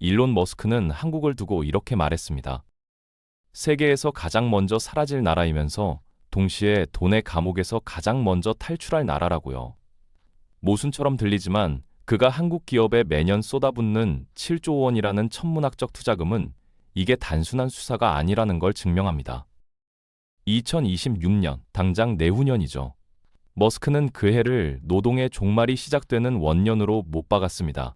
일론 머스크는 한국을 두고 이렇게 말했습니다. 세계에서 가장 먼저 사라질 나라이면서 동시에 돈의 감옥에서 가장 먼저 탈출할 나라라고요. 모순처럼 들리지만 그가 한국 기업에 매년 쏟아붓는 7조 원이라는 천문학적 투자금은 이게 단순한 수사가 아니라는 걸 증명합니다. 2026년, 당장 내후년이죠. 머스크는 그 해를 노동의 종말이 시작되는 원년으로 못 박았습니다.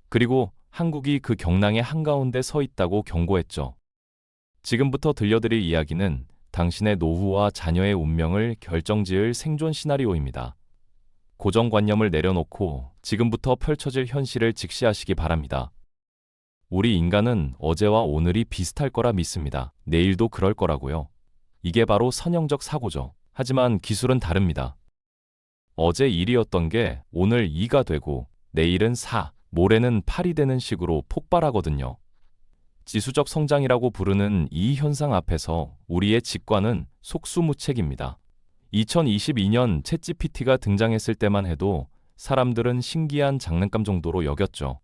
그리고 한국이 그 경랑의 한가운데 서 있다고 경고했죠. 지금부터 들려드릴 이야기는 당신의 노후와 자녀의 운명을 결정지을 생존 시나리오입니다. 고정관념을 내려놓고 지금부터 펼쳐질 현실을 직시하시기 바랍니다. 우리 인간은 어제와 오늘이 비슷할 거라 믿습니다. 내일도 그럴 거라고요. 이게 바로 선형적 사고죠. 하지만 기술은 다릅니다. 어제 1이었던 게 오늘 2가 되고 내일은 4, 모레는 8이 되는 식으로 폭발하거든요. 지수적 성장이라고 부르는 이 현상 앞에서 우리의 직관은 속수무책입니다. 2022년 챗GPT가 등장했을 때만 해도 사람들은 신기한 장난감 정도로 여겼죠.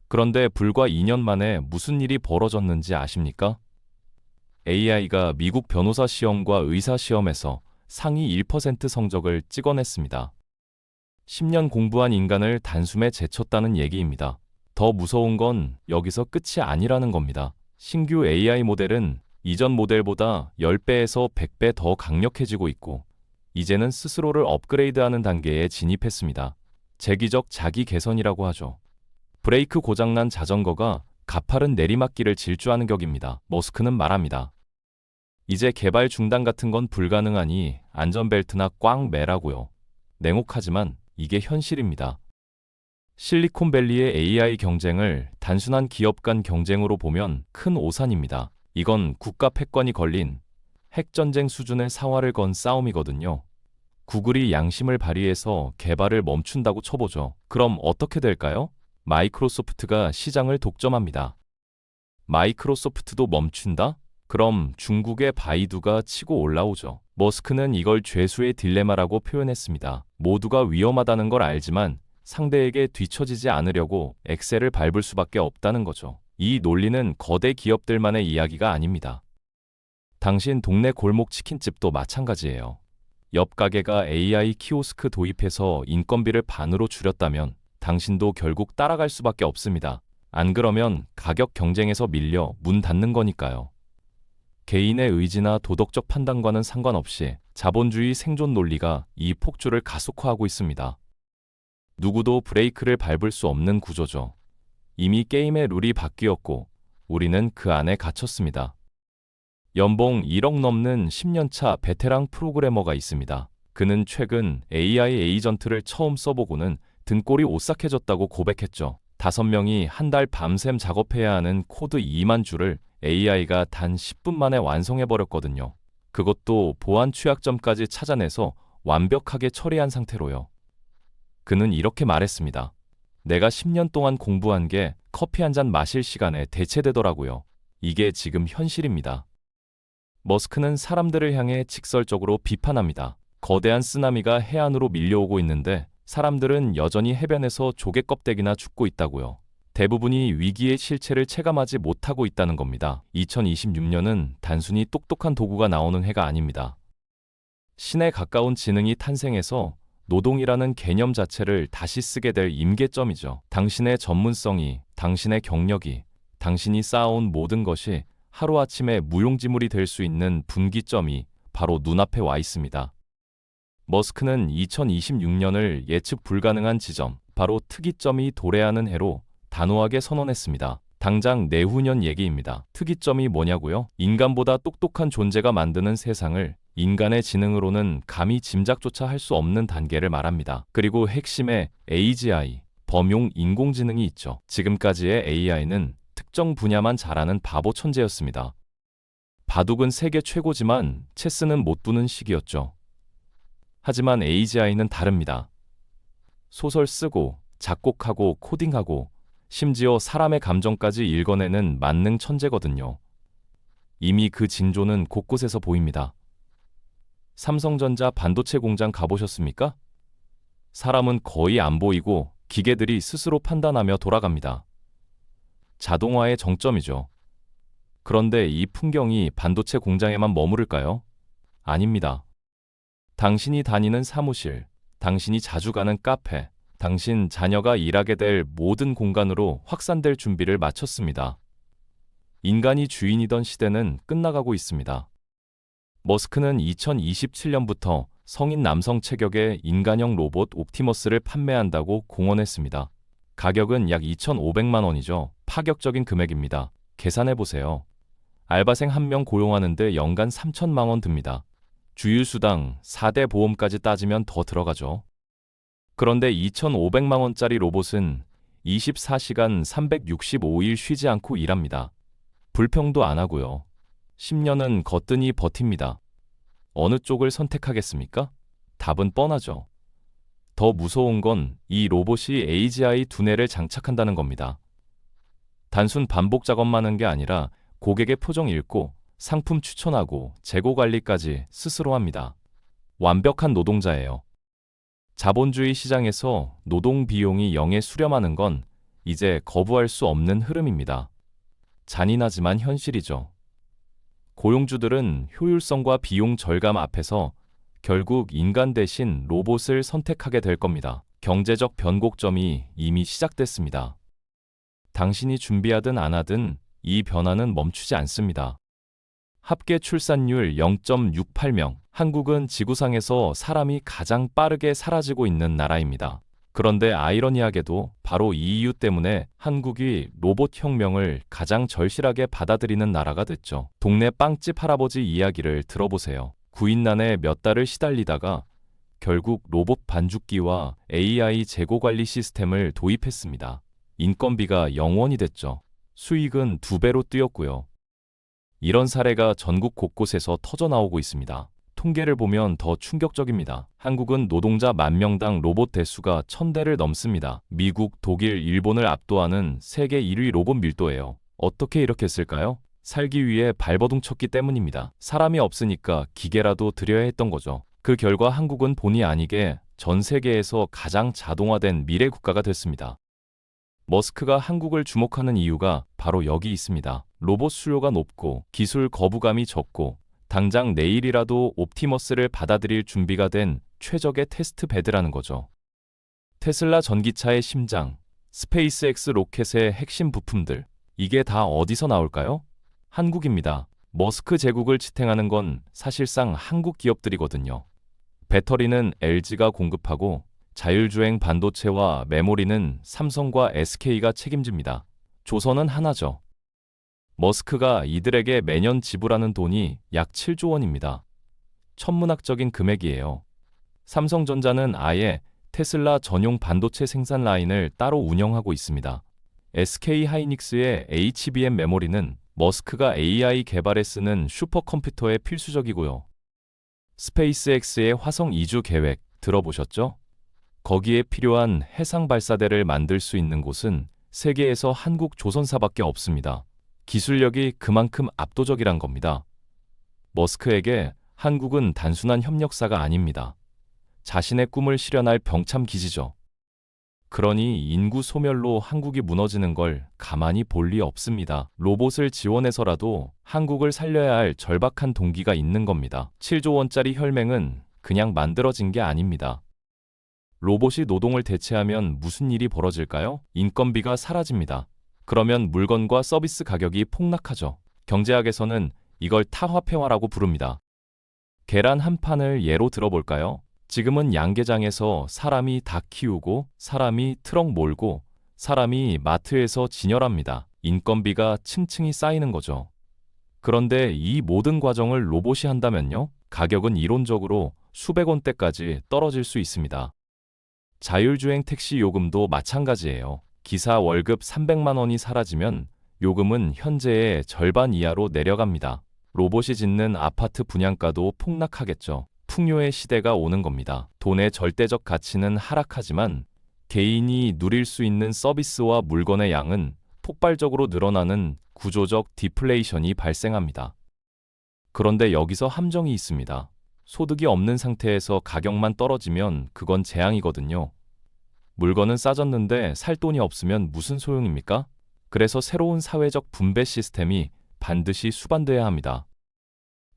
그런데 불과 2년 만에 무슨 일이 벌어졌는지 아십니까? AI가 미국 변호사 시험과 의사 시험에서 상위 1% 성적을 찍어냈습니다. 10년 공부한 인간을 단숨에 제쳤다는 얘기입니다. 더 무서운 건 여기서 끝이 아니라는 겁니다. 신규 AI 모델은 이전 모델보다 10배에서 100배 더 강력해지고 있고, 이제는 스스로를 업그레이드하는 단계에 진입했습니다. 재기적 자기 개선이라고 하죠. 브레이크 고장난 자전거가 가파른 내리막길을 질주하는 격입니다. 머스크는 말합니다. 이제 개발 중단 같은 건 불가능하니 안전벨트나 꽉 매라고요. 냉혹하지만 이게 현실입니다. 실리콘밸리의 AI 경쟁을 단순한 기업 간 경쟁으로 보면 큰 오산입니다. 이건 국가 패권이 걸린 핵전쟁 수준의 사활을 건 싸움이거든요. 구글이 양심을 발휘해서 개발을 멈춘다고 쳐보죠. 그럼 어떻게 될까요? 마이크로소프트가 시장을 독점합니다. 마이크로소프트도 멈춘다? 그럼 중국의 바이두가 치고 올라오죠. 머스크는 이걸 죄수의 딜레마라고 표현했습니다. 모두가 위험하다는 걸 알지만 상대에게 뒤처지지 않으려고 엑셀을 밟을 수밖에 없다는 거죠. 이 논리는 거대 기업들만의 이야기가 아닙니다. 당신 동네 골목 치킨집도 마찬가지예요. 옆 가게가 AI 키오스크 도입해서 인건비를 반으로 줄였다면 당신도 결국 따라갈 수밖에 없습니다. 안 그러면 가격 경쟁에서 밀려 문 닫는 거니까요. 개인의 의지나 도덕적 판단과는 상관없이 자본주의 생존 논리가 이 폭주를 가속화하고 있습니다. 누구도 브레이크를 밟을 수 없는 구조죠. 이미 게임의 룰이 바뀌었고 우리는 그 안에 갇혔습니다. 연봉 1억 넘는 10년차 베테랑 프로그래머가 있습니다. 그는 최근 AI 에이전트를 처음 써보고는 등골이 오싹해졌다고 고백했죠. 5명이 한 달 밤샘 작업해야 하는 코드 2만 줄을 AI가 단 10분 만에 완성해버렸거든요. 그것도 보안 취약점까지 찾아내서 완벽하게 처리한 상태로요. 그는 이렇게 말했습니다. 내가 10년 동안 공부한 게 커피 한 잔 마실 시간에 대체되더라고요. 이게 지금 현실입니다. 머스크는 사람들을 향해 직설적으로 비판합니다. 거대한 쓰나미가 해안으로 밀려오고 있는데 사람들은 여전히 해변에서 조개 껍데기나 줍고 있다고요. 대부분이 위기의 실체를 체감하지 못하고 있다는 겁니다. 2026년은 단순히 똑똑한 도구가 나오는 해가 아닙니다. 신에 가까운 지능이 탄생해서 노동이라는 개념 자체를 다시 쓰게 될 임계점이죠. 당신의 전문성이, 당신의 경력이, 당신이 쌓아온 모든 것이 하루아침에 무용지물이 될 수 있는 분기점이 바로 눈앞에 와 있습니다. 머스크는 2026년을 예측 불가능한 지점, 바로 특이점이 도래하는 해로 단호하게 선언했습니다. 당장 내후년 얘기입니다. 특이점이 뭐냐고요? 인간보다 똑똑한 존재가 만드는 세상을 인간의 지능으로는 감히 짐작조차 할 수 없는 단계를 말합니다. 그리고 핵심에 AGI, 범용 인공지능이 있죠. 지금까지의 AI는 특정 분야만 잘하는 바보 천재였습니다. 바둑은 세계 최고지만 체스는 못 두는 시기였죠. 하지만 AGI는 다릅니다. 소설 쓰고, 작곡하고, 코딩하고, 심지어 사람의 감정까지 읽어내는 만능 천재거든요. 이미 그 징조는 곳곳에서 보입니다. 삼성전자 반도체 공장 가보셨습니까? 사람은 거의 안 보이고 기계들이 스스로 판단하며 돌아갑니다. 자동화의 정점이죠. 그런데 이 풍경이 반도체 공장에만 머무를까요? 아닙니다. 당신이 다니는 사무실, 당신이 자주 가는 카페, 당신 자녀가 일하게 될 모든 공간으로 확산될 준비를 마쳤습니다. 인간이 주인이던 시대는 끝나가고 있습니다. 머스크는 2027년부터 성인 남성 체격의 인간형 로봇 옵티머스를 판매한다고 공언했습니다. 가격은 약 2,500만 원이죠. 파격적인 금액입니다. 계산해보세요. 알바생 1명 고용하는데 연간 3천만 원 듭니다. 주유수당, 4대 보험까지 따지면 더 들어가죠. 그런데 2,500만 원짜리 로봇은 24시간 365일 쉬지 않고 일합니다. 불평도 안 하고요. 10년은 거뜬히 버팁니다. 어느 쪽을 선택하겠습니까? 답은 뻔하죠. 더 무서운 건 이 로봇이 AGI 두뇌를 장착한다는 겁니다. 단순 반복 작업만 하는 게 아니라 고객의 표정 읽고 상품 추천하고 재고 관리까지 스스로 합니다. 완벽한 노동자예요. 자본주의 시장에서 노동 비용이 0에 수렴하는 건 이제 거부할 수 없는 흐름입니다. 잔인하지만 현실이죠. 고용주들은 효율성과 비용 절감 앞에서 결국 인간 대신 로봇을 선택하게 될 겁니다. 경제적 변곡점이 이미 시작됐습니다. 당신이 준비하든 안 하든 이 변화는 멈추지 않습니다. 합계 출산율 0.68명. 한국은 지구상에서 사람이 가장 빠르게 사라지고 있는 나라입니다. 그런데 아이러니하게도 바로 이 이유 때문에 한국이 로봇 혁명을 가장 절실하게 받아들이는 나라가 됐죠. 동네 빵집 할아버지 이야기를 들어보세요. 구인난에 몇 달을 시달리다가 결국 로봇 반죽기와 AI 재고 관리 시스템을 도입했습니다. 인건비가 0원이 됐죠. 수익은 2배로 뛰었고요. 이런 사례가 전국 곳곳에서 터져나오고 있습니다. 통계를 보면 더 충격적입니다. 한국은 노동자 10,000명당 로봇 대수가 1,000대를 넘습니다. 미국, 독일, 일본을 압도하는 세계 1위 로봇 밀도예요. 어떻게 이렇게 했을까요? 살기 위해 발버둥 쳤기 때문입니다. 사람이 없으니까 기계라도 들여야 했던 거죠. 그 결과 한국은 본의 아니게 전 세계에서 가장 자동화된 미래 국가가 됐습니다. 머스크가 한국을 주목하는 이유가 바로 여기 있습니다. 로봇 수요가 높고 기술 거부감이 적고 당장 내일이라도 옵티머스를 받아들일 준비가 된 최적의 테스트 베드라는 거죠. 테슬라 전기차의 심장, 스페이스X 로켓의 핵심 부품들, 이게 다 어디서 나올까요? 한국입니다. 머스크 제국을 지탱하는 건 사실상 한국 기업들이거든요. 배터리는 LG가 공급하고 자율주행 반도체와 메모리는 삼성과 SK가 책임집니다. 조선은 하나죠. 머스크가 이들에게 매년 지불하는 돈이 약 7조 원입니다. 천문학적인 금액이에요. 삼성전자는 아예 테슬라 전용 반도체 생산 라인을 따로 운영하고 있습니다. SK하이닉스의 HBM 메모리는 머스크가 AI 개발에 쓰는 슈퍼컴퓨터에 필수적이고요. 스페이스X의 화성 이주 계획 들어보셨죠? 거기에 필요한 해상 발사대를 만들 수 있는 곳은 세계에서 한국 조선사밖에 없습니다. 기술력이 그만큼 압도적이란 겁니다. 머스크에게 한국은 단순한 협력사가 아닙니다. 자신의 꿈을 실현할 병참 기지죠. 그러니 인구 소멸로 한국이 무너지는 걸 가만히 볼 리 없습니다. 로봇을 지원해서라도 한국을 살려야 할 절박한 동기가 있는 겁니다. 7조 원짜리 혈맹은 그냥 만들어진 게 아닙니다. 로봇이 노동을 대체하면 무슨 일이 벌어질까요? 인건비가 사라집니다. 그러면 물건과 서비스 가격이 폭락하죠. 경제학에서는 이걸 타화폐화라고 부릅니다. 계란 한 판을 예로 들어볼까요? 지금은 양계장에서 사람이 닭 키우고 사람이 트럭 몰고 사람이 마트에서 진열합니다. 인건비가 층층이 쌓이는 거죠. 그런데 이 모든 과정을 로봇이 한다면요? 가격은 이론적으로 수백 원대까지 떨어질 수 있습니다. 자율주행 택시 요금도 마찬가지예요. 기사 월급 300만 원이 사라지면 요금은 현재의 절반 이하로 내려갑니다. 로봇이 짓는 아파트 분양가도 폭락하겠죠. 풍요의 시대가 오는 겁니다. 돈의 절대적 가치는 하락하지만 개인이 누릴 수 있는 서비스와 물건의 양은 폭발적으로 늘어나는 구조적 디플레이션이 발생합니다. 그런데 여기서 함정이 있습니다. 소득이 없는 상태에서 가격만 떨어지면 그건 재앙이거든요. 물건은 싸졌는데 살 돈이 없으면 무슨 소용입니까? 그래서 새로운 사회적 분배 시스템이 반드시 수반돼야 합니다.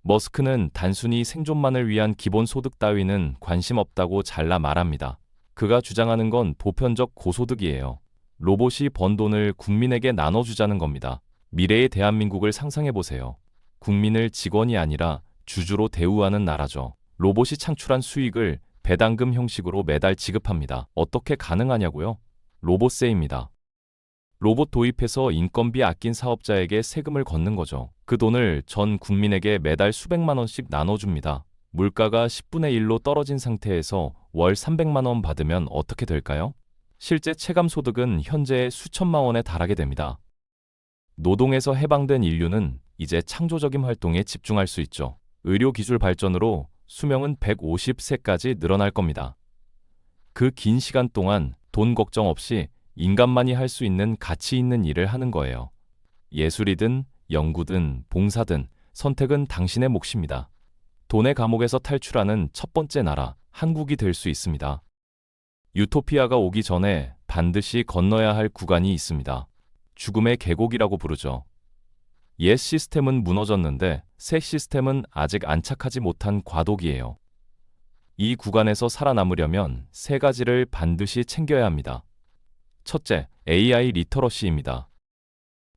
머스크는 단순히 생존만을 위한 기본소득 따위는 관심 없다고 잘라 말합니다. 그가 주장하는 건 보편적 고소득이에요. 로봇이 번 돈을 국민에게 나눠주자는 겁니다. 미래의 대한민국을 상상해보세요. 국민을 직원이 아니라 주주로 대우하는 나라죠. 로봇이 창출한 수익을 배당금 형식으로 매달 지급합니다. 어떻게 가능하냐고요? 로봇세입니다. 로봇 도입해서 인건비 아낀 사업자에게 세금을 걷는 거죠. 그 돈을 전 국민에게 매달 수백만 원씩 나눠줍니다. 물가가 10분의 1로 떨어진 상태에서 월 300만 원 받으면 어떻게 될까요? 실제 체감소득은 현재의 수천만 원에 달하게 됩니다. 노동에서 해방된 인류는 이제 창조적인 활동에 집중할 수 있죠. 의료기술 발전으로 수명은 150세까지 늘어날 겁니다. 그 긴 시간 동안 돈 걱정 없이 인간만이 할 수 있는 가치 있는 일을 하는 거예요. 예술이든 연구든 봉사든 선택은 당신의 몫입니다. 돈의 감옥에서 탈출하는 첫 번째 나라, 한국이 될 수 있습니다. 유토피아가 오기 전에 반드시 건너야 할 구간이 있습니다. 죽음의 계곡이라고 부르죠. 옛 시스템은 무너졌는데 새 시스템은 아직 안착하지 못한 과도기예요. 이 구간에서 살아남으려면 세 가지를 반드시 챙겨야 합니다. 첫째, AI 리터러시입니다.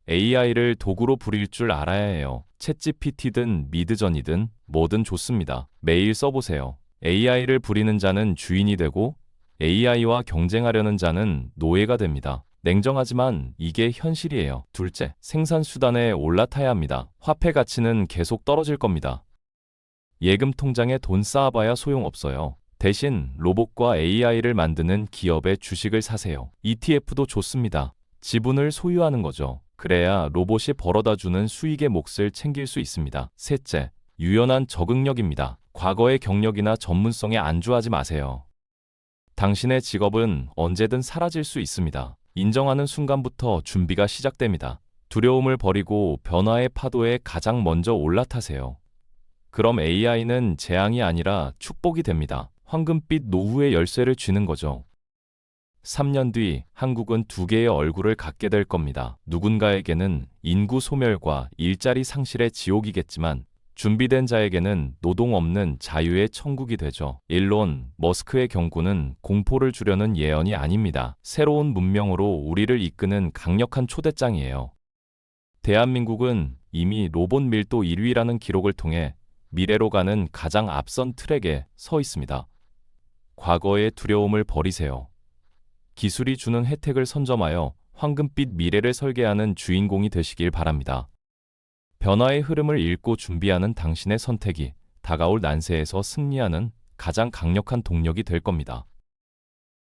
AI를 도구로 부릴 줄 알아야 해요. 챗GPT든 미드전이든 뭐든 좋습니다. 매일 써보세요. AI를 부리는 자는 주인이 되고 AI와 경쟁하려는 자는 노예가 됩니다. 냉정하지만 이게 현실이에요. 둘째, 생산 수단에 올라타야 합니다. 화폐 가치는 계속 떨어질 겁니다. 예금 통장에 돈 쌓아봐야 소용없어요. 대신 로봇과 AI를 만드는 기업의 주식을 사세요. ETF도 좋습니다. 지분을 소유하는 거죠. 그래야 로봇이 벌어다주는 수익의 몫을 챙길 수 있습니다. 셋째, 유연한 적응력입니다. 과거의 경력이나 전문성에 안주하지 마세요. 당신의 직업은 언제든 사라질 수 있습니다. 인정하는 순간부터 준비가 시작됩니다. 두려움을 버리고 변화의 파도에 가장 먼저 올라타세요. 그럼 AI는 재앙이 아니라 축복이 됩니다. 황금빛 노후의 열쇠를 쥐는 거죠. 3년 뒤 한국은 두 개의 얼굴을 갖게 될 겁니다. 누군가에게는 인구 소멸과 일자리 상실의 지옥이겠지만 준비된 자에게는 노동 없는 자유의 천국이 되죠. 일론 머스크의 경고는 공포를 주려는 예언이 아닙니다. 새로운 문명으로 우리를 이끄는 강력한 초대장이에요. 대한민국은 이미 로봇 밀도 1위라는 기록을 통해 미래로 가는 가장 앞선 트랙에 서 있습니다. 과거의 두려움을 버리세요. 기술이 주는 혜택을 선점하여 황금빛 미래를 설계하는 주인공이 되시길 바랍니다. 변화의 흐름을 읽고 준비하는 당신의 선택이 다가올 난세에서 승리하는 가장 강력한 동력이 될 겁니다.